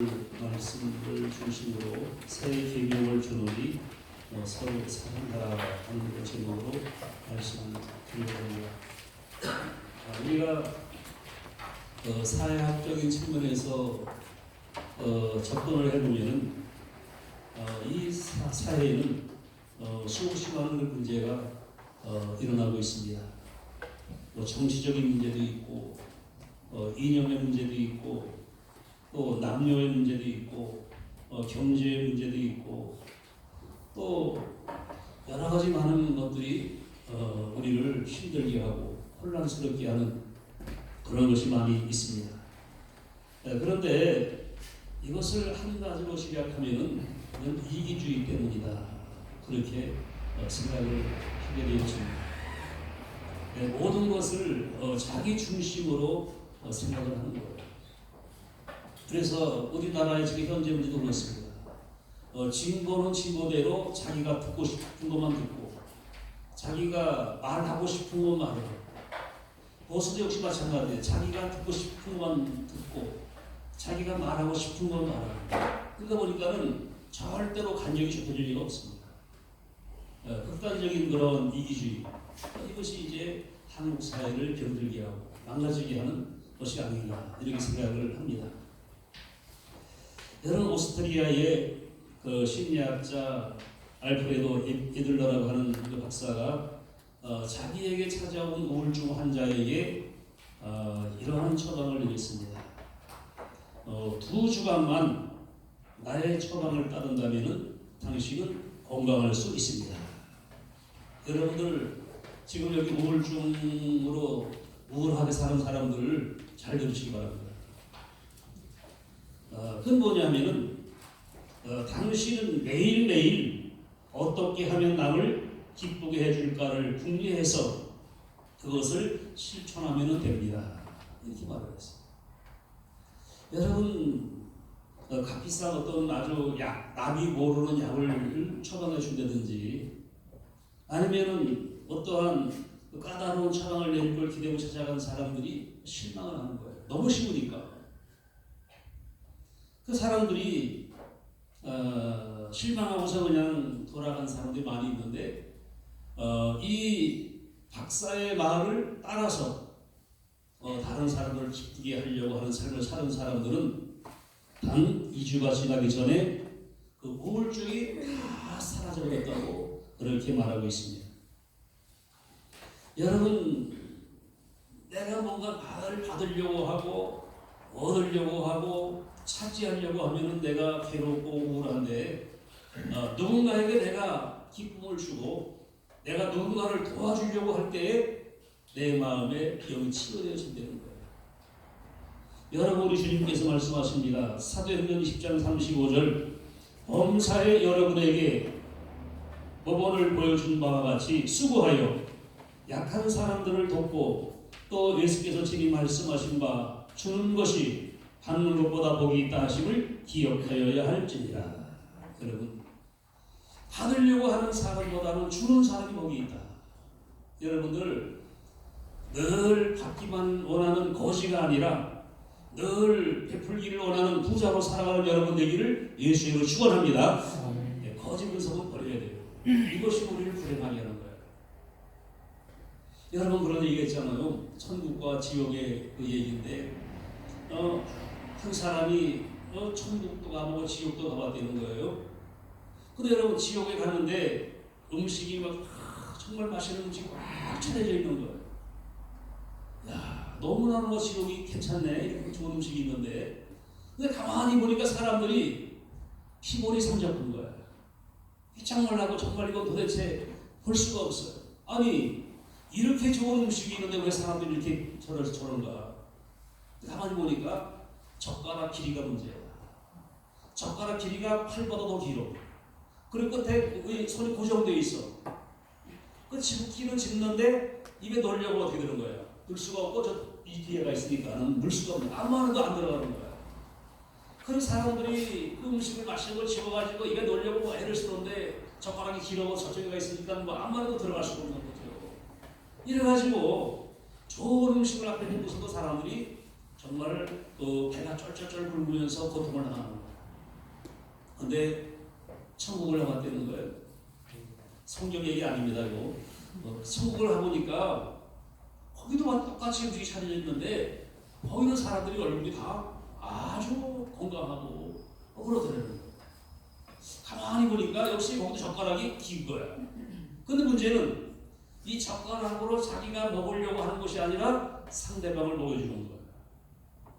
말씀을 중심으로 새 계명을 주노니 서로 사랑하라 하는 제목으로 말씀을 드리려고 합니다. 우리가 사회학적인 측면에서 접근을 해보면 이 사회에는 수없이 많은 문제가 일어나고 있습니다. 정치적인 문제도 있고 이념의 문제도 있고 또 남녀의 문제도 있고 경제의 문제도 있고 또 여러 가지 많은 것들이 우리를 힘들게 하고 혼란스럽게 하는 그런 것이 많이 있습니다. 그런데 이것을 한 가지로 시작하면은 이기주의 때문이다, 그렇게 생각을 하게 되었습니다. 모든 것을 자기 중심으로 생각을 하는 거예요. 그래서 우리나라의 지금 현재 문제도 그렇습니다. 진보는 진보대로 자기가 듣고 싶은 것만 듣고 자기가 말하고 싶은 것만 말해요. 보수도 역시 마찬가지예요. 자기가 듣고 싶은 것만 듣고 자기가 말하고 싶은 것만 말해요. 그러다 보니까는 절대로 간격이 좁혀질 리가 없습니다. 극단적인 그런 이기주의, 이것이 이제 한국 사회를 병들게 하고 망가지게 하는 것이 아닌가, 이렇게 생각을 합니다. 여러분, 오스트리아의 그 심리학자 알프레도 에들러라고 하는 그 박사가 자기에게 찾아온 우울증 환자에게 이러한 처방을 내렸습니다. 2주간만 나의 처방을 따른다면 당신은 건강할 수 있습니다. 여러분들 지금 여기 우울증으로 우울하게 사는 사람들을 잘 들으시기 바랍니다. 그건 뭐냐면은 당신은 매일매일 어떻게 하면 남을 기쁘게 해줄까를 궁리해서 그것을 실천하면 됩니다, 이렇게 말을 했어요. 여러분, 값비싼 어떤 아주 남이 모르는 약을 처방해 준다든지 아니면은 어떠한 까다로운 처방을 내릴 걸 기대고 찾아간 사람들이 실망을 하는 거예요. 너무 쉬우니까. 그 사람들이 실망하고서 그냥 돌아간 사람들이 많이 있는데 이 박사의 말을 따라서 다른 사람들을 기쁘게 하려고 하는 삶을 사는 사람들은 단 2주가 지나기 전에 그 우울증이 다 사라져버렸다고 그렇게 말하고 있습니다. 여러분, 내가 뭔가 받으려고 하고 얻으려고 하고 차지하려고 하면은 내가 괴롭고 우울한데 누군가에게 내가 기쁨을 주고 내가 누군가를 도와주려고 할 때에 내 마음에 병이 치료되어진다는 거예요. 여러분, 우리 주님께서 말씀하십니다. 사도행전 10장 35절 범사에 여러분에게 법원을 보여준 바와 같이 수고하여 약한 사람들을 돕고 또 예수께서 친히 말씀하신 바 주는 것이 받는 것보다 복이 있다 하심을 기억하여야 할지니라. 여러분, 받으려고 하는 사람보다는 주는 사람이 복이 있다. 여러분들, 늘 받기만 원하는 거지가 아니라 늘 베풀기를 원하는 부자로 살아가는 여러분 되기를 예수님으로 축원합니다. 거짓 분석은 버려야 돼요. 이것이 우리를 불행하게 하는 거예요. 여러분, 그런 얘기가 있잖아요. 천국과 지옥의 그 얘기인데 한 사람이 천국도 가보고 지옥도 가봤다는 거예요. 근데 여러분, 지옥에 갔는데 음식이 막 정말 맛있는 음식이 꽉 차려져 있는 거예요. 야, 너무나 지옥이 괜찮네, 이렇게 좋은 음식이 있는데. 근데 가만히 보니까 사람들이 피골이 상접한 거예요. 정말하고 정말 이거 도대체 볼 수가 없어요. 아니, 이렇게 좋은 음식이 있는데 왜 사람들이 이렇게 저런가? 가만히 보니까 젓가락 길이가 문제야. 젓가락 길이가 팔보다 더 길어. 그리고 끝에 손이 고정되어 있어. 그 집기는 집는데 입에 넣으려고 어떻게 되는 거야? 넣을 수가 없고 이 뒤에가 있으니까 넣을 수가 없는, 아무 말도 안 들어가는 거야. 그런 사람들이 그 음식을 맛있는 걸 집어가지고 입에 넣으려고 애를 쓰는데 젓가락이 길어 저쪽에가 있으니까 아무 말도 들어갈 수가 없는 거죠. 이래가지고 좋은 음식을 앞에 두고서도 사람들이 정말 그 배가 쩔쩔쩔 굶으면서 고통을 당하는 거예요. 근데 천국을 나갔다는 거예요. 성경 얘기 아닙니다. 이거. 천국을 가보니까 거기도 똑같이 음식이 차려져 있는데 거기는 사람들이 얼굴이 다 아주 건강하고 그러더라고요. 가만히 보니까 역시 거기도 젓가락이 긴 거야. 근데 문제는 이 젓가락으로 자기가 먹으려고 하는 것이 아니라 상대방을 먹여주는 거야.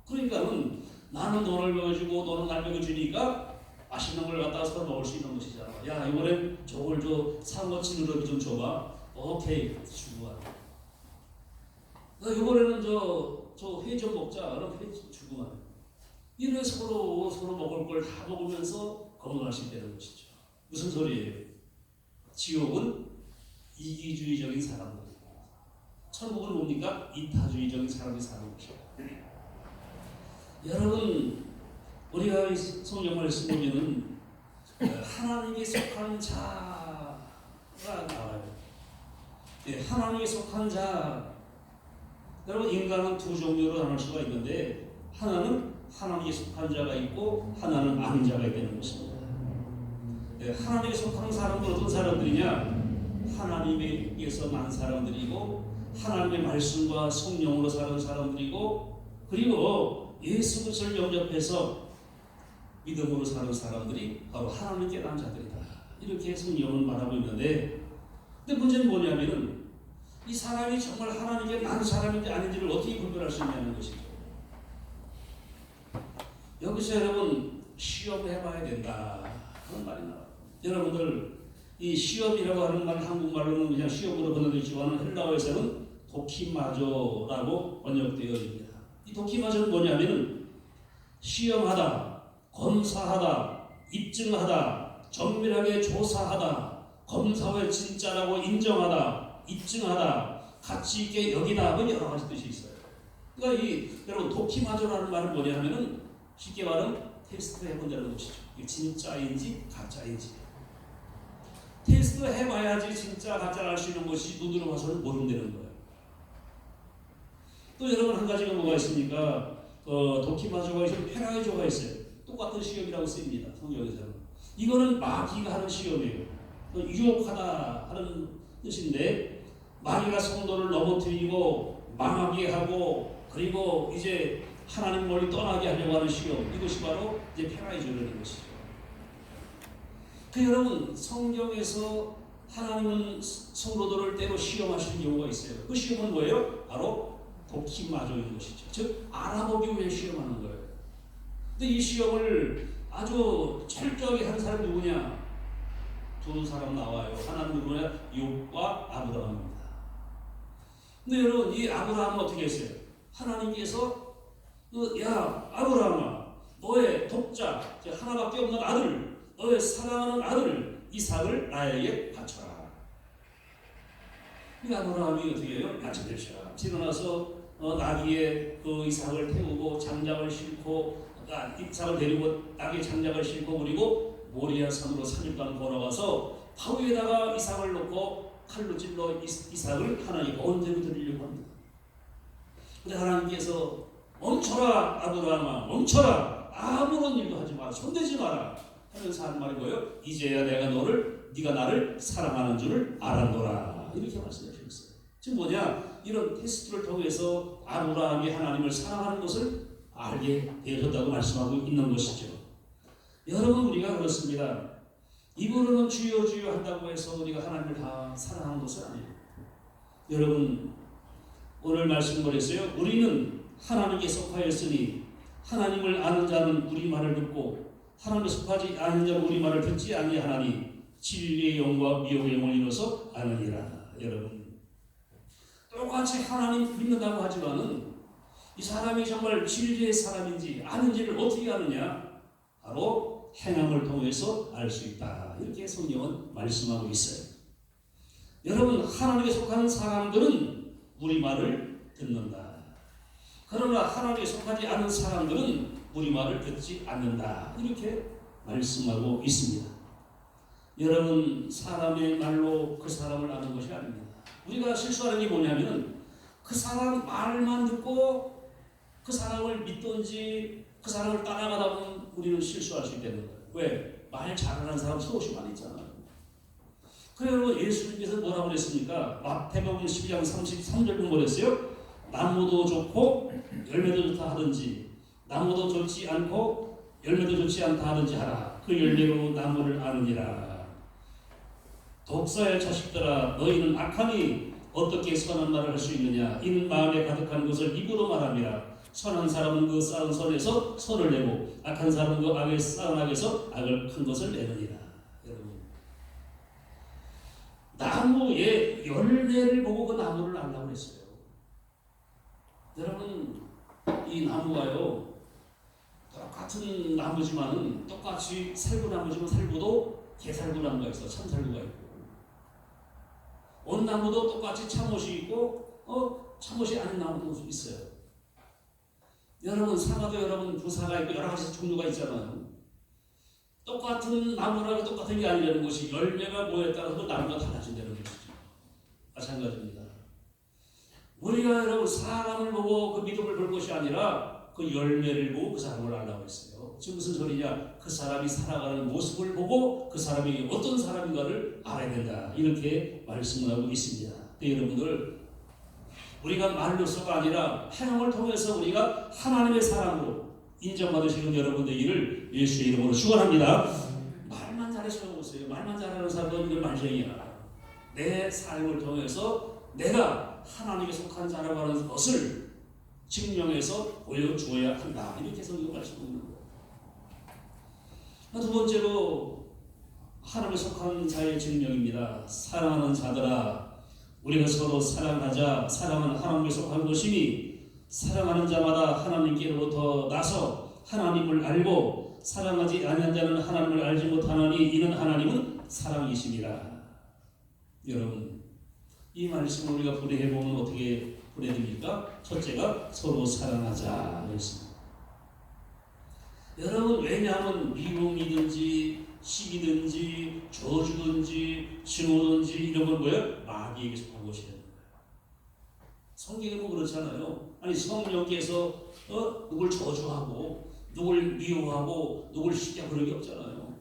그러니까는 나는 너를 먹여주고 너는 날 먹여주니까 맛있는 걸 갖다가 서로 먹을 수 있는 것이잖아. 야, 이번엔 저걸 상어치 누러기 좀 줘봐. 오케이, 주고 와. 이번에는 저 회 좀 먹자. 그럼 회 주고 와. 이래 서로 먹을 걸 다 먹으면서 건강할 수 있다는 것이죠. 무슨 소리예요? 지옥은 이기주의적인 사람들. 천국은 뭡니까? 이타주의적인 사람이 사는 것이에요. 여러분, 우리가 성경 말씀 보면은 하나님께 속한 자가 나와요. 네, 하나님께 속한 자. 여러분, 인간은 두 종류로 나눌 수가 있는데 하나는 하나님께 속한 자가 있고 하나는 아닌 자가 있다는 것입니다. 네, 하나님께 속한 사람들 어떤 사람들이냐? 하나님에게서 난 사람들이고 하나님의 말씀과 성령으로 사는 사람들이고 그리고 예수 그리스도를 영접해서 믿음으로 사는 사람들이 바로 하나님께 난 자들이다. 이렇게 성경은 말하고 있는데 근데 문제는 뭐냐면은 이 사람이 정말 하나님께 난 사람인지 아닌지를 어떻게 분별할 수 있냐는 것이죠. 여기서 여러분 시험해봐야 된다 그런 말이 나와요. 여러분들 이 시험이라고 하는 말 한국말로는 그냥 시험으로 번역되지만 헬라어에서는 도키마조라고 번역되어 있습니다. 이 도키마조는 뭐냐면은 시험하다, 검사하다, 입증하다, 정밀하게 조사하다, 검사 후에 진짜라고 인정하다, 입증하다, 가치 있게 여기다 뭐 여러 가지 뜻이 있어요. 그러니까 여러분 도키마조라는 말은 뭐냐면은 쉽게 말하면 테스트 해본다는 것이죠. 이게 진짜인지 가짜인지. 테스트 해봐야지 진짜 가짜를 알 수 있는 것이 눈으로 봐서는 모른다는 거예요. 또 여러분 한 가지가 뭐가 있습니까? 도키마조가 있어요. 페라이조가 있어요. 똑같은 시험이라고 쓰입니다. 성경에서는. 이거는 마귀가 하는 시험이에요. 유혹하다 하는 뜻인데 마귀가 성도를 넘어뜨리고 망하게 하고 그리고 이제 하나님 멀리 떠나게 하려고 하는 시험. 이것이 바로 이제 페라이조라는 것이죠. 여러분 성경에서 하나님은 성도들을 때로 시험하시는 경우가 있어요. 그 시험은 뭐예요? 바로 도키마조인 것이죠. 즉 알아보기 위해 시험하는 거예요. 근데 이 시험을 아주 철저하게 하는 사람이 누구냐? 두 사람 나와요. 하나는 누구냐? 욥과 아브라함입니다. 근데 여러분 이 아브라함은 어떻게 했어요? 하나님께서 야 아브라함아 너의 독자 하나밖에 없는 아들 너의 사랑하는 아들 이삭을 나에게 바쳐라. 이 아브라함이 어떻게 해요? 바쳐드리라. 일어나서 나귀에 그 이삭을 태우고 장작을 싣고 이삭을 데리고 나귀에 장작을 싣고 그리고 모리아 산으로 3일 걸어가서 바위 위에다가 이삭을 놓고 칼로 찔러 이삭을 하나님께 언제로 드리려고 합니다. 그런데 하나님께서 멈춰라 아브라함아 멈춰라 아무런 일도 하지 마라 손대지 마라 하면서 하는 말이 뭐예요? 이제야 네가 나를 사랑하는 줄을 알았노라 이렇게 말씀해 주셨어요. 지금 뭐냐? 이런 테스트를 통해서 아브라함이 하나님을 사랑하는 것을 알게 되어졌다고 말씀하고 있는 것이죠. 여러분 우리가 그렇습니다. 입으로는 주여 주여 한다고 해서 우리가 하나님을 다 사랑하는 것은 아니에요. 여러분 오늘 말씀 뭐랬어요? 우리는 하나님께 속하였으니 하나님을 아는 자는 우리 말을 듣고 하나님께 속하지 않은 자는 우리 말을 듣지 아니하나니 진리의 영과 미혹의 영을 이뤄서 아느니라. 여러분 똑같이 하나님 믿는다고 하지만은 이 사람이 정말 진리의 사람인지 아닌지를 어떻게 아느냐? 바로 행함을 통해서 알 수 있다. 이렇게 성경은 말씀하고 있어요. 여러분 하나님께 속하는 사람들은 우리 말을 듣는다. 그러나 하나님께 속하지 않은 사람들은 우리 말을 듣지 않는다. 이렇게 말씀하고 있습니다. 여러분 사람의 말로 그 사람을 아는 것이 아닙니다. 우리가 실수하는 게 뭐냐면 그 사람 말만 듣고 그 사람을 믿든지 그 사람을 따라가다 보면 우리는 실수할 수 있다는 거예요. 왜? 말 잘하는 사람 수없이 많이 있잖아요. 그리고 예수님께서 뭐라고 그랬습니까? 마태복음 12장 33절 뭐랬어요? 나무도 좋고 열매도 좋다 하든지 나무도 좋지 않고 열매도 좋지 않다 하든지 하라. 그 열매로 나무를 아느니라. 독사의 자식들아 너희는 악하니 어떻게 선한 말을 할 수 있느냐. 이는 마음에 가득한 것을 입으로 말함이라. 선한 사람은 그 쌓은 선에서 선을 내고 악한 사람은 그 악에 쌓은 악에서 악을 큰 것을 내느니라. 여러분, 나무의 열매를 보고 그 나무를 알라고 했어요. 여러분, 이 나무가요 똑같은 나무지만은 똑같이 살구나무지만 살구도 개살구나무가 있어, 참살구가 있고 온나무도 똑같이 참옷이 있고 참옷이 아닌 나무도 있어요. 여러분, 사과도 여러분 부사가 있고 여러 가지 종류가 있잖아요. 똑같은 나무라고 똑같은 게 아니라는 것이 열매가 뭐에 따라서 나무가 달라진다는 것이죠. 마찬가지입니다. 우리가 여러분 사람을 보고 그 믿음을 볼 것이 아니라 그 열매를 보고 그 사람을 알라고 했어요. 지금 무슨 소리냐? 그 사람이 살아가는 모습을 보고 그 사람이 어떤 사람인가를 알아야 된다. 이렇게 말씀을 하고 있습니다. 네, 여러분들, 우리가 말로서가 아니라 행함을 통해서 우리가 하나님의 사랑으로 인정받으시는 여러분들을 예수의 이름으로 축원합니다. 말만 잘하시는 보세요. 말만 잘하는 사람은 이건 말쟁이야. 내 삶을 통해서 내가 하나님께 속한 자라고 하는 것을 증명해서 보여주어야 한다. 이렇게 성경 말씀하는 거예요. 두 번째로 하나님께 속한 자의 증명입니다. 사랑하는 자들아 우리가 서로 사랑하자. 사랑은 하나님께 속한 것이니 사랑하는 자마다 하나님께로부터 나서 하나님을 알고 사랑하지 아니한 자는 하나님을 알지 못하나니 이는 하나님은 사랑이심이라. 여러분, 이 말씀을 우리가 분해해보면 어떻게 분해됩니까? 첫째가 서로 사랑하자 그랬습니다. 여러분, 왜냐하면 미움이든지 시기든지 저주든지 증오든지 이런 건 뭐예요? 마귀에게 속한 것이라는 거예요. 성경에는 그렇잖아요. 아니, 성령께서 누굴 저주하고 누굴 미워하고 누굴 시기하고 그런 게 없잖아요.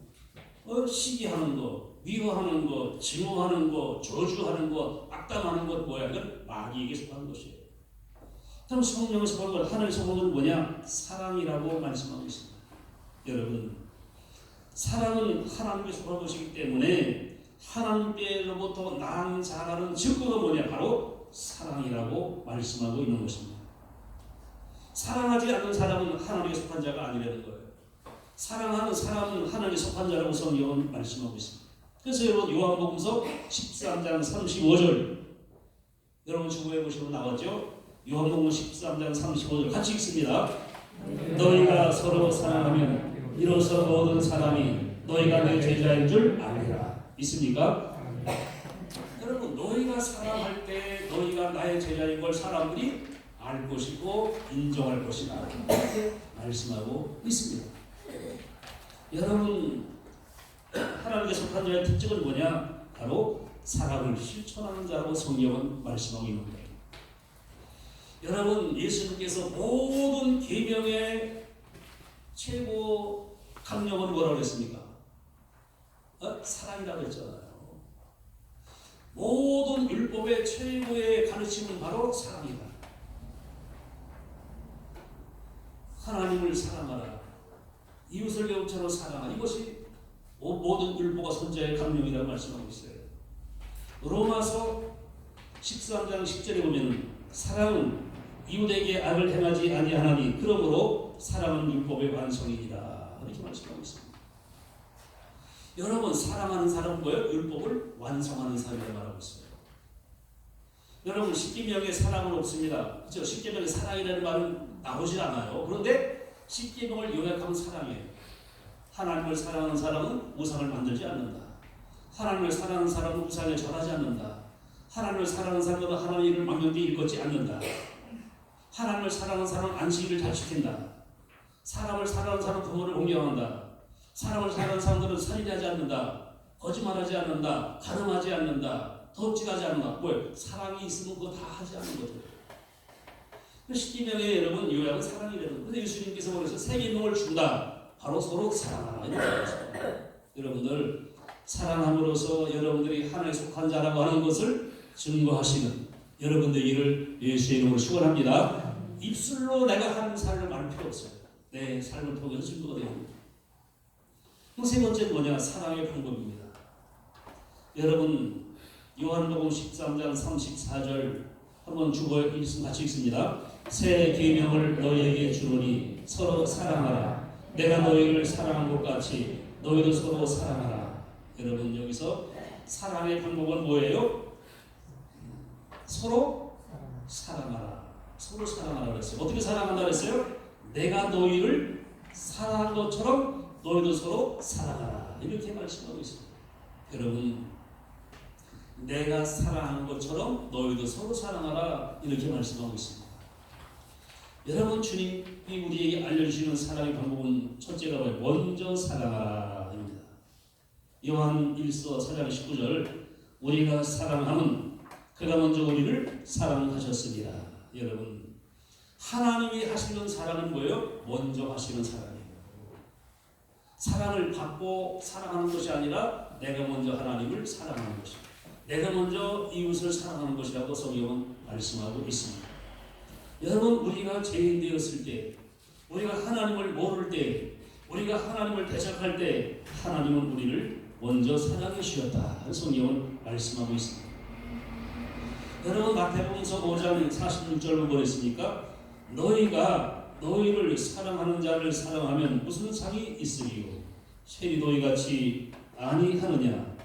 시기하는 거, 미워하는 거, 증오하는 거, 저주하는 거, 악담하는 것 뭐야? 이건 마귀에게 속한 것이에요. 그럼 성령에 속한 것, 하나님에 속한 건 뭐냐? 사랑이라고 말씀하고 있습니다. 여러분, 사랑은 하나님께 속한 것이기 때문에 하나님께로부터 난 자라는 증거가 뭐냐? 바로 사랑이라고 말씀하고 있는 것입니다. 사랑하지 않는 사람은 하나님께 속한 자가 아니라는 거예요. 사랑하는 사람은 하나님께 속한 자라고 성경은 말씀하고 있습니다. 그래서 여러분, 요한복음서 13장 35절 여러분 주보해 보시면 나왔죠? 요한복음 13장 35절 같이 읽습니다. 너희가 서로 사랑하면 이로써 모든 사람이 너희가 내 제자인 줄 알리라. 있습니까? 여러분, 너희가 사랑할 때 너희가 나의 제자인 걸 사람들이 알 것이고 인정할 것이다. 이렇게 말씀하고 있습니다. 여러분, 하나님께 속한 자의 특징은 뭐냐? 바로 사랑을 실천하는 자라고 성경은 말씀하고 있는 거예요. 여러분, 예수님께서 모든 계명의 최고 강령은 뭐라고 했습니까? 사랑이라고 했잖아요. 모든 율법의 최고의 가르침은 바로 사랑이다. 하나님을 사랑하라. 이웃을 배우처럼 사랑하라. 이것이 모든 율법과 선자의 강령이라고 말씀하고 있어요. 로마서 13장 10절에 보면 사랑은 이웃에게 악을 행하지 아니하나니 그러므로 사랑은 율법의 완성이니라. 이렇게 말씀하고 있습니다. 여러분, 사랑하는 사람은 뭐예요? 율법을 완성하는 사람이라고 말하고 있어요. 여러분, 십계명에 사랑은 없습니다. 그렇죠? 십계명에 사랑이라는 말은 나오질 않아요. 그런데 십계명을 요약하면 사랑이에요. 하나님을 사랑하는 사람은 우상을 만들지 않는다. 하나님을 사랑하는 사람은 우상에 절하지 않는다. 하나님을 사랑하는 사람은 하나님을 망령되이 일컫지 않는다. 하나님을 사랑하는 사람은 안식일을 잘 지킨다. 사람을 사랑하는 사람은 부모를 공경한다. 사람을 사랑하는 사람들은 살인하지 않는다. 거짓말하지 않는다. 가늠하지 않는다. 덕질하지 않는다. 뭐예요? 사랑이 있으면 그거 다 하지 않는 거죠. 그 12명의 여러분 요약은 사랑이라는. 근데 예수님께서 그래서 새 계명을 준다. 바로 서로 사랑하라. 이렇게 말했습니다. 여러분들 사랑함으로써 여러분들이 하나님에 속한 자라고 하는 것을 증거하시는 여러분들을 예수의 이름으로 축원합니다. 입술로 내가 하는 삶을 말할 필요 없어요. 내 삶을 통해서 증거가 됩니다. 세 번째는 뭐냐? 사랑의 방법입니다. 여러분 요한복음 13장 34절 한번 주고 읽으면 같이 읽습니다. 새 계명을 너희에게 주노니 서로 사랑하라. 내가 너희를 사랑한 것 같이 너희도 서로 사랑하라. 여러분 여기서 사랑의 방법은 뭐예요? 서로 사랑하라. 서로 사랑하라 그랬어요. 어떻게 사랑한다 그랬어요? 내가 너희를 사랑한 것처럼 너희도 서로 사랑하라. 이렇게 말씀하고 있습니다. 여러분 내가 사랑한 것처럼 너희도 서로 사랑하라. 이렇게 말씀하고 있습니다. 여러분 주님이 우리에게 알려주시는 사랑의 방법은 첫째가 뭐예요? 먼저 사랑하라 입니다. 요한 1서 4장 19절 우리가 사랑함은 그가 먼저 우리를 사랑하셨습니다. 여러분 하나님이 하시는 사랑은 뭐예요? 먼저 하시는 사랑이에요. 사랑을 받고 사랑하는 것이 아니라 내가 먼저 하나님을 사랑하는 것입니다. 내가 먼저 이웃을 사랑하는 것이라고 성경은 말씀하고 있습니다. 여러분 우리가 죄인 되었을 때 우리가 하나님을 모를 때 우리가 하나님을 대적할 때 하나님은 우리를 먼저 사랑해 주셨다. 성경은 말씀하고 있습니다. 여러분 마태복음서 5장 46절로 뭐랬습니까? 너희가 너희를 사랑하는 자를 사랑하면 무슨 상이 있으리요? 세리 너희같이 아니하느냐?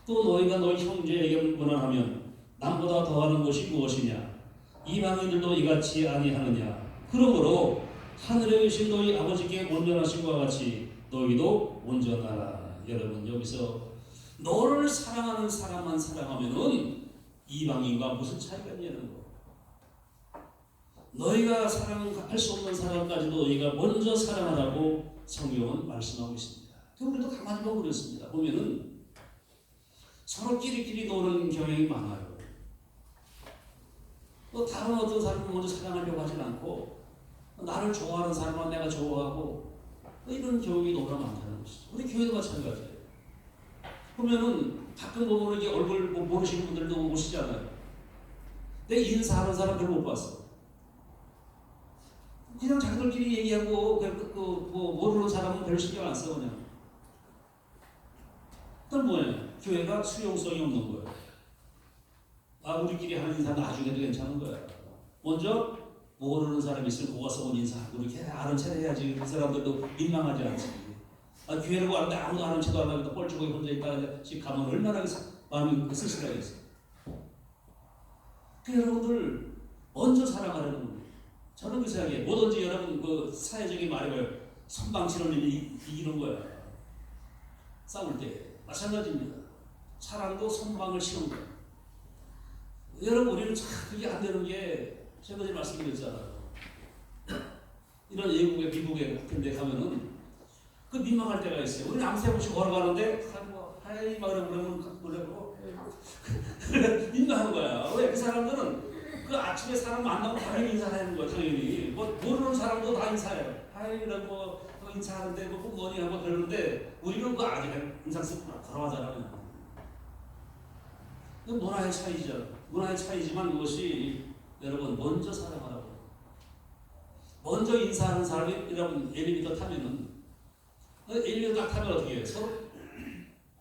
또 너희가 너희 형제에게 문안하면 남보다 더하는 것이 무엇이냐? 이방인들도 이같이 아니하느냐? 그러므로 하늘에 계신 너희 아버지께 온전하신 것과 같이 너희도 온전하라. 여러분 여기서 너를 사랑하는 사람만 사랑하면은 이방인과 무슨 차이가 있냐는 거. 너희가 사랑할 수 없는 사람까지도 너희가 먼저 사랑하라고 성경은 말씀하고 있습니다. 우리도 가만히 보고 그랬습니다. 보면은 서로 끼리끼리 노는 경향이 많아요. 또 다른 어떤 사람은 먼저 사랑하려고 하진 않고 나를 좋아하는 사람은 내가 좋아하고 이런 경우가 너무나 많다는 것이죠. 우리 교회도 마찬가지예요. 보면은 가끔 보면 이게 얼굴 모르시는 분들도 오시잖아요. 내 인사하는 사람 별로 못 봤어. 그냥 자기들끼리 얘기하고 모르는 사람은 별로 신경 안 써 그냥. 그건 뭐예요? 교회가 수용성이 없는 거예요. 우리끼리 하는 인사 나중에도 괜찮은 거예요. 먼저 모르는 사람이 있으면 그거 써본 인사하고 이렇게 아는 체를 해야지. 그 사람들도 민망하지 않지. 교회라고 하는데 아무도 아는 체도 안 하고 뻘쭘하게 혼자 있다가 집 가면 얼마나 마음이 쓸쓸하겠어. 여러분들 먼저 사랑하려는 거예요. 저는 그 생각에 뭐든지 여러분 그 사회적인 말이 뭐예요? 선방치는 일이 이기는 거야. 싸울 때 마찬가지입니다. 사랑도 선방을 치는 거예요. 여러분 우리는 참 그게 안 되는 게 제가 어제 말씀드렸잖아요. 이런 외국에 미국에 같은 데 가면은 그 민망할 때가 있어요. 우리는 아무 생각 없이 걸어가는데 하이 막 그러면 놀래고 민망한 거야. 왜? 그 사람들은 그 아침에 사람 만나고 당연히 인사하는 거야. 당연히 모르는 사람도 다 인사해요. 하이 이러고 인사하는데 뭐니 하고 그러는데 우리는 그 아직 인상 쓰고 걸어가잖아요. 그 문화의 차이죠. 문화의 차이지만 그것이 여러분 먼저 사랑하라고. 먼저 인사하는 사람이 여러분 엘리베이터 타면은 엘리베이터 타면 어떻게 해요? 서로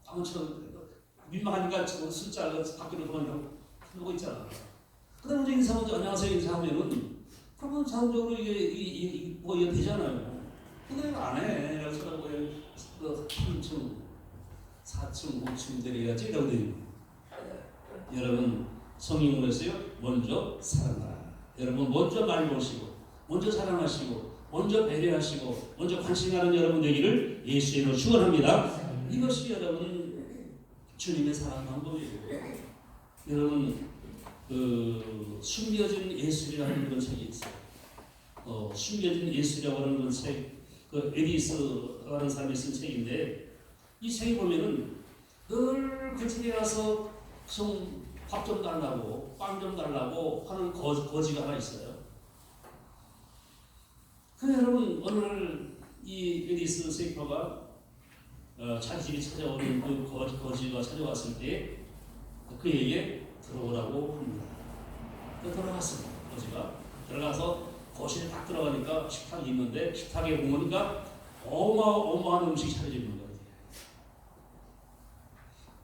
아무처럼 민망하니까 숫자가 밖으로 도망가고 있잖아. 그다음 먼저 인사 먼저 안녕하세요 인사하면은 그러면 자동적으로 이게 뭐 이게 되잖아요. 근데 이거 안 해. 그래서 그 3층, 4층, 5층 내려야지 이러거든요. 여러분 성경으로 했어요. 먼저 사랑하라. 여러분 먼저 말 보시고 먼저 사랑하시고 먼저 배려하시고 먼저 관심하는 여러분 되기를 예수의 이름으로 축원합니다. 이것이 여러분 주님의 사랑 방법이에요. 여러분 숨겨진 예술이라는 그런 책이 있어요. 숨겨진 예술이라고 하는 그런 책, 그 에디스라는 사람이 쓴 책인데 이 책에 보면은 늘 그 집에 가서 밥 좀 달라고 빵 좀 달라고 하는 거지가 하나 있어요. 근데 여러분 어느 날 이 에디스 세이퍼가 자식이 찾아오는 그 거지가 찾아왔을 때 그에게 들어오라고 합니다. 들어갔습니다. 거지가 들어가서 거실에 딱 들어가니까 식탁이 있는데 식탁에 보니까 어마어마한 음식이 차려지는 거예요.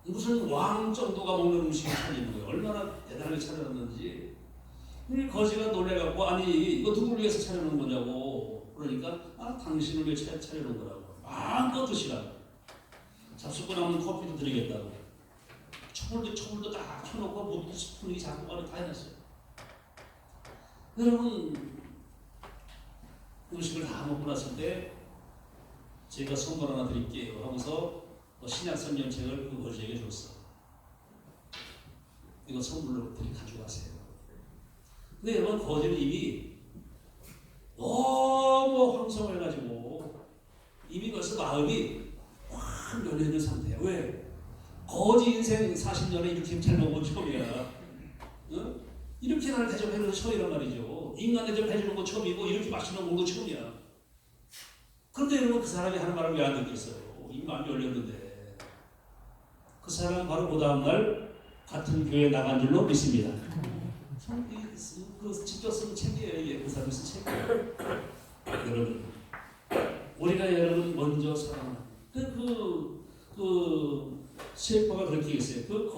무슨 왕 정도가 먹는 음식이 차리는 거예요. 얼마나 대단하게 차려놨는지. 거지가 놀래갖고 아니 이거 누구를 위해서 차려놓은 거냐고. 그러니까 당신을 위해 차려놓은 거라고. 마음껏 드시라고. 잡숫고 남은 커피도 드리겠다고. 초물도 딱 켜놓고 모두 스푼이 잡고 가는 다 해놨어요. 여러분 음식을 다 먹고 났을 때 제가 선물 하나 드릴게요 하면서 신약 성경책을 그 거지에게 줬어. 이거 선물로 가져가세요. 근데 여러분 거지는 이미 너무 황성해가지고 이미 벌써 마음이 확 열려있는 상태야. 왜? 거지 인생 40년에 이렇게 잘 먹은 처음이야. 응? 이렇게 나를 대접해주는 거 처음이란 말이죠. 인간 대접해주는 거 처음이고 이렇게 맛있는 거 먹는 거 처음이야. 그런데 여러분 그 사람이 하는 말을 왜 안 듣겠어요? 이미 마음이 열렸는데. 그 사람은 바로 그 다음날 같은 교회에 나간 줄로 믿습니다. 그 직접 쓰는 책이에요. 이게 그 사람이 쓴 책이에요. 여러분 우리가 여러분 먼저 사랑하는 그 세퍼가 그렇게 했어요. 그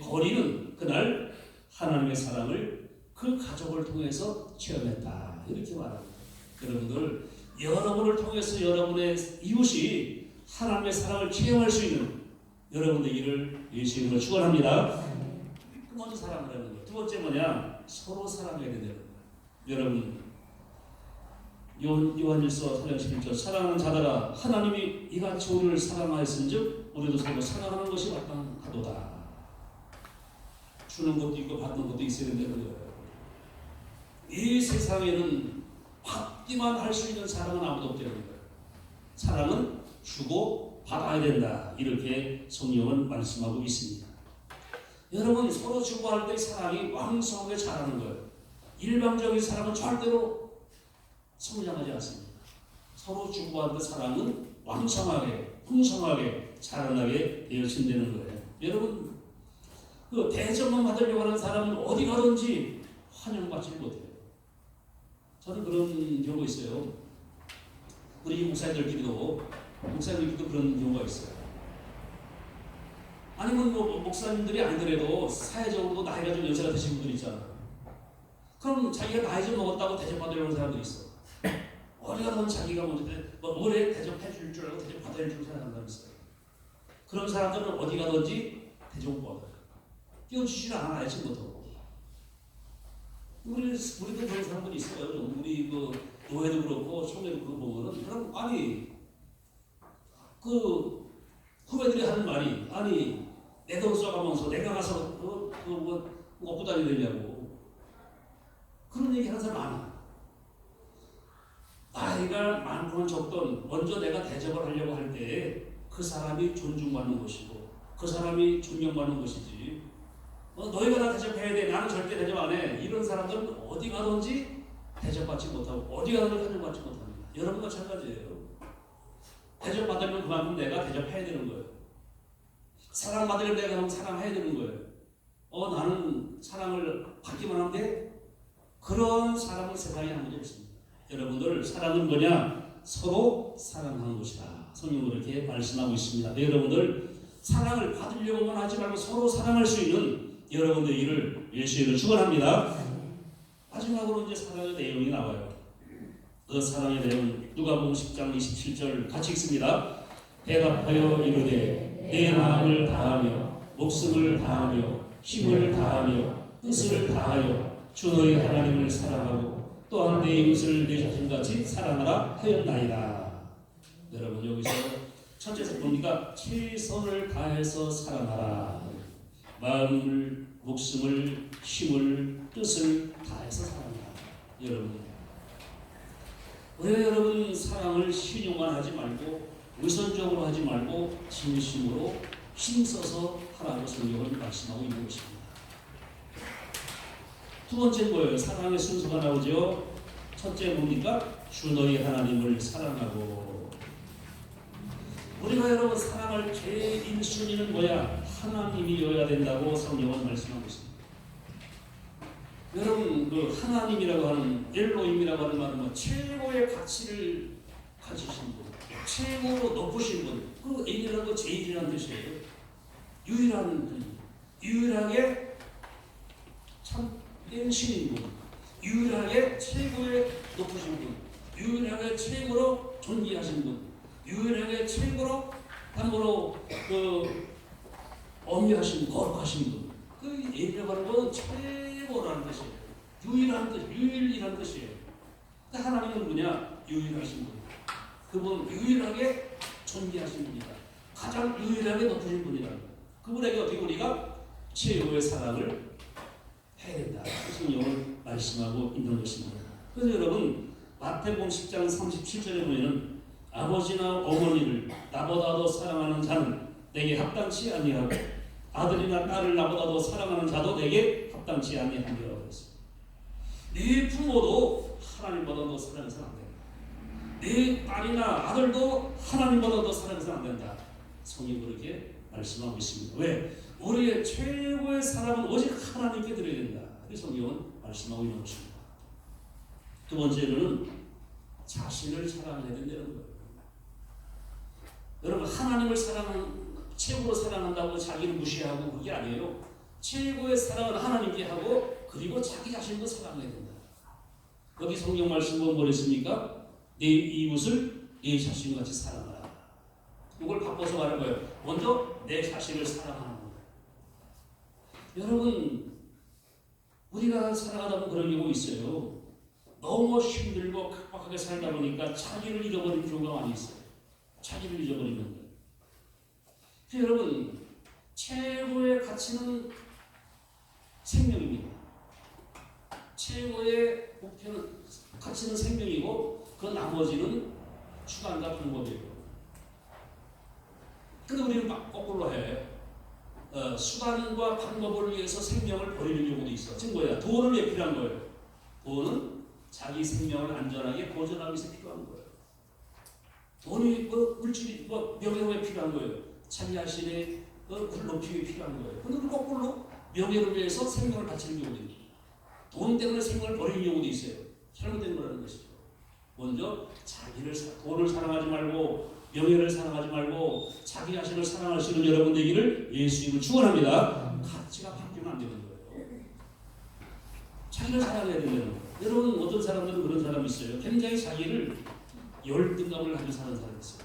거리는 그날 하나님의 사랑을 그 가족을 통해서 체험했다. 이렇게 말합니다. 여러분들 여러분을 통해서 여러분의 이웃이 하나님의 사랑을 체험할 수 있는 여러분 되기를 예수의 이름으로 축원합니다. 먼저 사랑하라는 거예요. 두 번째 뭐냐? 서로 사랑해야 된다는 거예요. 여러분 요한일서 4장 11절 사랑하는 자들아 하나님이 이같이 우리를 사랑하였은즉 우리도 서로 사랑하는 것이 마땅하도다. 주는 것도 있고 받는 것도 있어야 된다는 거예요. 이 세상에는 받기만 할 수 있는 사랑은 아무도 없다는 거예요. 사랑은 주고 받아야 된다. 이렇게 성경은 말씀하고 있습니다. 여러분 서로 주고할 때 사랑이 왕성하게 자라는 거예요. 일방적인 사랑은 절대로 성장하지 않습니다. 서로 주고하는 사랑은 왕성하게 풍성하게 자라나게 되어진다는 거예요. 여러분 그 대접만 받으려고 하는 사람은 어디 가든지 환영받지 못해요. 저는 그런 경우가 있어요. 우리 목사님들끼리도 그런 경우가 있어요. 아니면 뭐 목사님들이 아니더라도 사회적으로도 나이가 좀 연세가 드신 분들 있잖아. 그럼 자기가 나이 좀 먹었다고 대접받으려고 하는 사람들이 있어. 어디 가든 자기가 뭐래 대접해 줄 줄 알고 대접받아야 줄 생각하는 사람이 있어요. 그런 사람들은 어디 가든지 대접받아요. 끼워주지를 않아 아침부터. 우리도 그런 사람들이 있어요. 우리 그 노회도 그렇고 총회도 그렇고 보면은 그럼 아니 그 후배들이 하는 말이 아니 내 돈 써가면서 내가 가서 먹고 다니느냐고 그런 얘기 하는 사람 많아. 나이가 많거나 적던 먼저 내가 대접을 하려고 할 때 그 사람이 존중받는 것이고 그 사람이 존경받는 것이지. 너희가 나 대접해야 돼. 나는 절대 대접 안 해. 이런 사람들은 어디 가든지 대접받지 못하고 어디 가든지 대접받지 못합니다. 여러분 마찬가지예요. 대접받으면 그만큼 내가 대접해야 되는 거예요. 사랑받으려면 내가 그럼 사랑해야 되는 거예요. 나는 사랑을 받기만 하면 돼? 그런 사람은 세상에 아무도 없습니다. 여러분들 사랑은 뭐냐? 서로 사랑하는 것이다. 성경은 그렇게 말씀하고 있습니다. 네, 여러분들 사랑을 받으려고만 하지 말고 서로 사랑할 수 있는 여러분들 일을 예수님을 축원합니다. 마지막으로 이제 사랑의 내용이 나와요. 그 사랑의 내용 누가복음 10장 27절 같이 읽습니다. 대답하여 이르되 내 마음을 다하며 목숨을 다하며 힘을 다하며 뜻을 다하여 주 너희 하나님을 사랑하고 또한 내 이웃을 내 자신같이 사랑하라 하였나이다. 여러분 여기서 첫째에서 보니까 최선을 다해서 사랑하라. 마음을 목숨을 힘을 뜻을 다해서 사랑하라. 여러분 왜 여러분 사랑을 신용만 하지 말고 의선적으로 하지 말고 진심으로 힘써서 하라고 성경을 말씀하고 있는 것입니다. 두 번째 뭐예요? 사랑의 순서가 나오죠. 첫째 뭡니까? 주 너희 하나님을 사랑하고. 우리가 여러분 사랑할 제일 1순위는 뭐야? 하나님이어야 된다고 성경은 말씀하고 있습니다. 여러분 그 하나님이라고 하는 엘로힘이라고 하는 말은 뭐 최고의 가치를 가지신 분, 최고로 높으신 분, 그 엘이라는 거 제일이라는 뜻이에요. 유일한 분, 유일하게 참된 신인 분, 유일하게 최고의 높으신 분, 유일하게 최고로 존귀하신 분, 유일하게 최고로 함부로 그 엄미하신 거룩하신 분, 그 엘이라고 하는 건 최고라는 뜻이에요. 유일한 뜻, 유일이라는 뜻이에요. 하나님은 누구냐? 유일하신 분. 그분 유일하게 존귀하신 분이다. 가장 유일하게 높으신 분이다. 그분에게 어떻게 우리가 최고의 사랑을 해야 된다. 성경을 말씀하고 있는 것입니다. 그래서 여러분 마태복음 10장 37절에 보면 아버지나 어머니를 나보다도 사랑하는 자는 내게 합당치 아니하고 아들이나 딸을 나보다도 사랑하는 자도 내게 합당치 아니하리라고 그랬습니다. 네 부모도 하나님보다도 사랑해서는 안 된다. 네 딸이나 아들도 하나님보다도 사랑해서는 안 된다. 성경이 그렇게 말씀하고 있습니다. 왜? 우리의 최고의 사랑은 오직 하나님께 드려야 된다. 그래서 성경은 말씀하고 있는 것입니다. 두 번째로는 자신을 사랑해야 된다는 거예요. 여러분 하나님을 최고로 사랑한다고 자기를 무시하고 그게 아니에요. 최고의 사랑은 하나님께 하고 그리고 자기 자신도 사랑해야 된다. 여기 성경 말씀 보면 뭐랬습니까? 내 이웃을 내 자신같이 사랑하라. 이걸 바꿔서 말한 거예요. 먼저 내 자신을 사랑하는 거예요. 여러분 우리가 살아가다 보면 그런 경우 있어요. 너무 힘들고 각박하게 살다 보니까 자기를 잃어버리는 경우가 많이 있어요. 자기를 잊어버리는 거예요. 여러분 최고의 가치는 생명입니다. 최고의 목표는 가치는 생명이고 그 나머지는 수단과 방법이에요. 근데 우리는 막 거꾸로 해. 수단과 방법을 위해서 생명을 버리는 경우도 있어. 지금 뭐야? 돈은 왜 필요한 거예요? 돈은 자기 생명을 안전하게 보존하기 위해서 필요한 거예요. 돈이 물질이 명예가 왜 필요한 거예요? 자기 자신의 높이에 필요한 거예요. 근데 거꾸로 명예를 위해서 생명을 바치는 경우도 있고 돈 때문에 생명을 버리는 경우도 있어요. 잘못된 거라는 것이죠. 먼저 돈을 사랑하지 말고 명예를 사랑하지 말고 자기 자신을 사랑할 수 있는 여러분 되기를 예수님을 축원합니다. 가치가 바뀌면 안 되는 거예요. 자기를 사랑해야 되는 거예요. 여러분 어떤 사람들은 그런 사람이 있어요. 굉장히 자기를 열등감을 가지고 사는 사람이 있어요.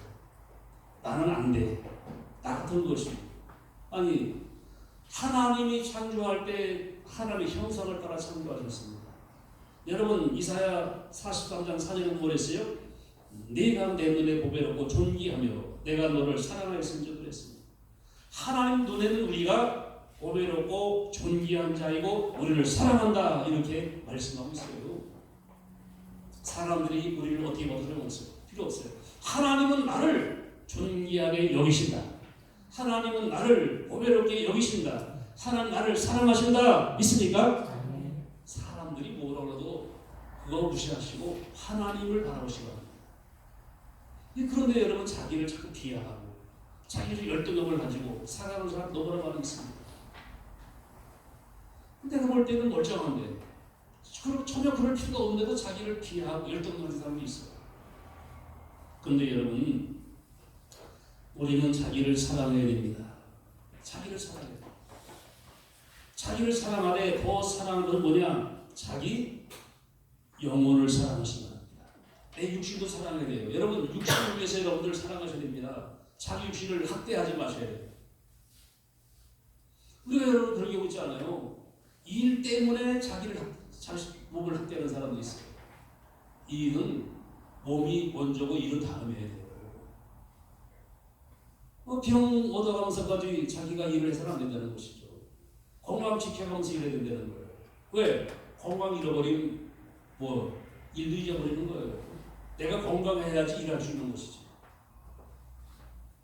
나는 안 돼. 나 같은 것이. 아니 하나님이 창조할 때 하나님의 형상을 따라 창조하셨습니다. 여러분 이사야 43장 4절에 뭐랬어요? 네가 내 눈에 보배롭고 존귀하며 내가 너를 사랑하였음을 그랬습니다. 하나님 눈에는 우리가 보배롭고 존귀한 자이고 우리를 사랑한다 이렇게 말씀하고 있어요. 사람들이 우리를 어떻게 봐도 필요 없어요. 하나님은 나를 존귀하게 여기신다. 하나님은 나를 보배롭게 여기신다. 하나님 나를 사랑하신다. 믿습니까? 사람들이 뭐라고 해도 그거 무시하시고 하나님을 바라보시고 그런데 여러분 자기를 자꾸 비하하고 자기를 열등감을 가지고 살아가는 사람 너무나 많이 있습니다. 내가 볼 때는 멀쩡한데 전혀 그럴 필요가 없는데도 자기를 비하하고 열등감을 사람이 있어요. 그런데 여러분 우리는 자기를 사랑해야 됩니다. 자기를 사랑해야 됩니다. 자기를 사랑하되 더 사랑하는 것은 뭐냐? 자기 영혼을 사랑하시는 겁니다. 내 육신도 사랑해야 돼요. 여러분 육신을 위해서 여러분들 사랑하셔야 됩니다. 자기 육신을 학대하지 마셔야 돼요. 우리가 여러분 그런 경우 있지 않아요? 일 때문에 자기 몸을 학대하는 사람도 있어요. 일은 몸이 먼저고 일은 다음에 해야 돼요. 병 얻어가면서까지 자기가 일을 해서는 안 된다는 것이죠. 건강 지켜가면서 일해야 된다는 거예요. 왜? 건강 잃어버리면 일도 잊어버리는 거예요. 내가 건강해야지 일할 수 있는 것이지.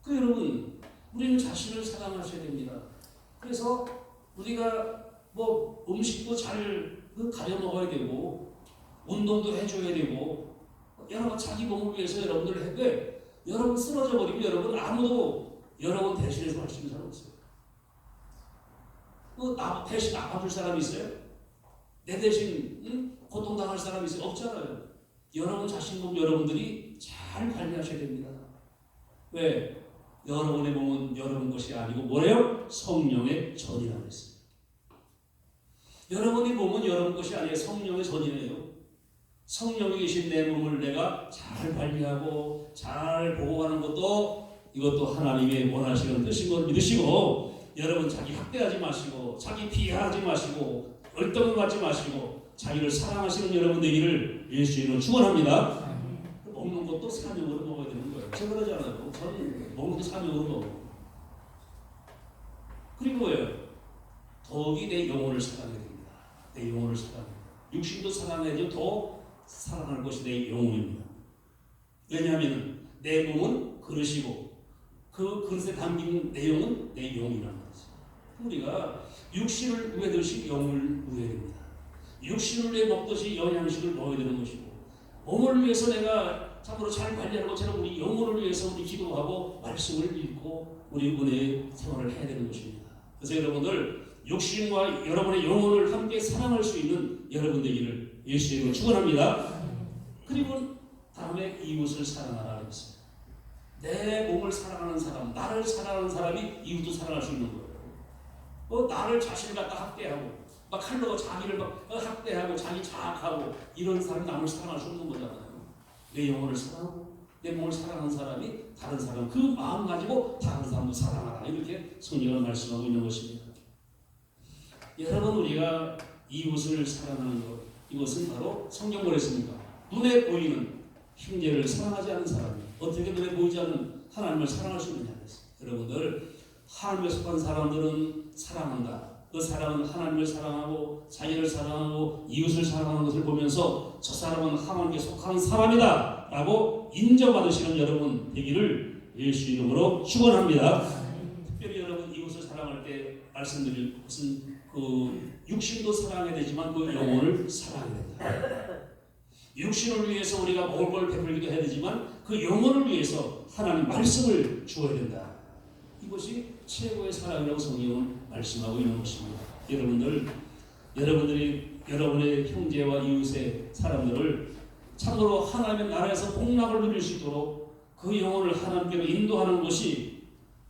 여러분 우리는 자신을 사랑하셔야 됩니다. 그래서 우리가 음식도 잘 가려 먹어야 되고 운동도 해줘야 되고 여러분 자기 몸을 위해서 여러분들 했는데 여러분 쓰러져 버리면 여러분 아무도 여러분 대신해서 할 수 있는 사람 없어요. 나 대신 아파줄 사람이 있어요? 내 대신 고통당할 사람이 있어요? 없잖아요. 여러분 자신 몸 여러분들이 잘 관리하셔야 됩니다. 왜? 여러분의 몸은 여러분 것이 아니고 뭐래요? 성령의 전이라고 했어요. 여러분의 몸은 여러분 것이 아니에요. 성령의 전이에요. 성령이 계신 내 몸을 내가 잘 관리하고 잘 보호하는 것도 이것도 하나님의 원하시는 뜻인 걸 믿으시고 여러분 자기 학대하지 마시고 자기 비하하지 마시고 얼떨음 갖지 마시고 자기를 사랑하시는 여러분 되기를 예수 이름으로 축원합니다. 먹는 것도 사명으로 먹어야 되는 거예요. 제가 그러잖아요. 저는 먹는 것도 사명으로 먹어. 그리고 뭐예요? 더욱이 내 영혼을 사랑해야 됩니다. 내 영혼을 사랑해야 됩니다. 육신도 사랑해야죠. 더 사랑할 것이 내 영혼입니다. 왜냐하면 내 몸은 그릇이고 그 그릇에 담긴 내용은 내 영이라는 거죠. 우리가 육신을 위하듯이 영을 위해야 됩니다. 육신을 위해 먹듯이 영양식을 먹어야 되는 것이고 몸을 위해서 내가 참으로 잘 관리하는 것처럼 우리 영혼을 위해서 우리 기도하고 말씀을 읽고 우리 은혜의 생활을 해야 되는 것입니다. 그래서 여러분들 육신과 여러분의 영혼을 함께 사랑할 수 있는 여러분 되기를 예수의 이름으로 축원합니다. 그리고 다음에 이웃을 사랑하라 그랬어요. 내 몸을 사랑하는 사람, 나를 사랑하는 사람이 이웃도 사랑할 수 있는 거예요. 나를 자신을 갖다 학대하고 막 칼로 자기를 막 학대하고 자기 자학하고 이런 사람 남을 사랑할 수 없는 거잖아요. 내 영혼을 사랑하고 내 몸을 사랑하는 사람이 다른 사람 그 마음 가지고 다른 사람도 사랑하라 이렇게 성경은 말씀하고 있는 것입니다. 여러분 우리가 이웃을 사랑하는 것 이것은 바로 성경 뭐랬습니까? 눈에 보이는 형제를 사랑하지 않는 사람이 어떻게 눈에 보이지 않는 하나님을 사랑할 수 있느냐 그랬어요. 여러분들 하나님에 속한 사람들은 사랑한다. 그 사람은 하나님을 사랑하고 자기를 사랑하고 이웃을 사랑하는 것을 보면서 저 사람은 하나님께 속한 사람이다 라고 인정받으시는 여러분 되기를 예수 이름으로 축원합니다. 특별히 여러분 이웃을 사랑할 때 말씀드릴 것은 그 육신도 사랑해야 되지만 그 영혼을 사랑해야 된다. 육신을 위해서 우리가 먹을 걸 베풀기도 해야 되지만 그 영혼을 위해서 하나님 말씀을 주어야 된다. 이것이 최고의 사랑이라고 성경은 말씀하고 있는 것입니다. 여러분들이 여러분의 형제와 이웃의 사람들을 참으로 하나님의 나라에서 복락을 누릴 수 있도록 그 영혼을 하나님께로 인도하는 것이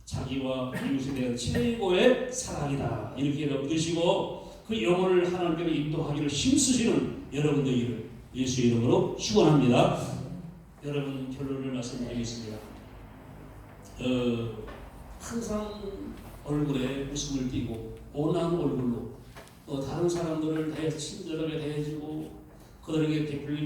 자기와 이웃에 대한 최고의 사랑이다. 이렇게 여러분 드시고 그 영혼을 하나님께로 인도하기를 힘쓰시는 여러분들을 예수 이름으로 축원합니다. 여러분 결론을 말씀드리겠습니다. 항상 얼굴에 웃음을 띠고 온화한 얼굴로 다른 사람들을 친절하게 대해주고 그들에게 베풀린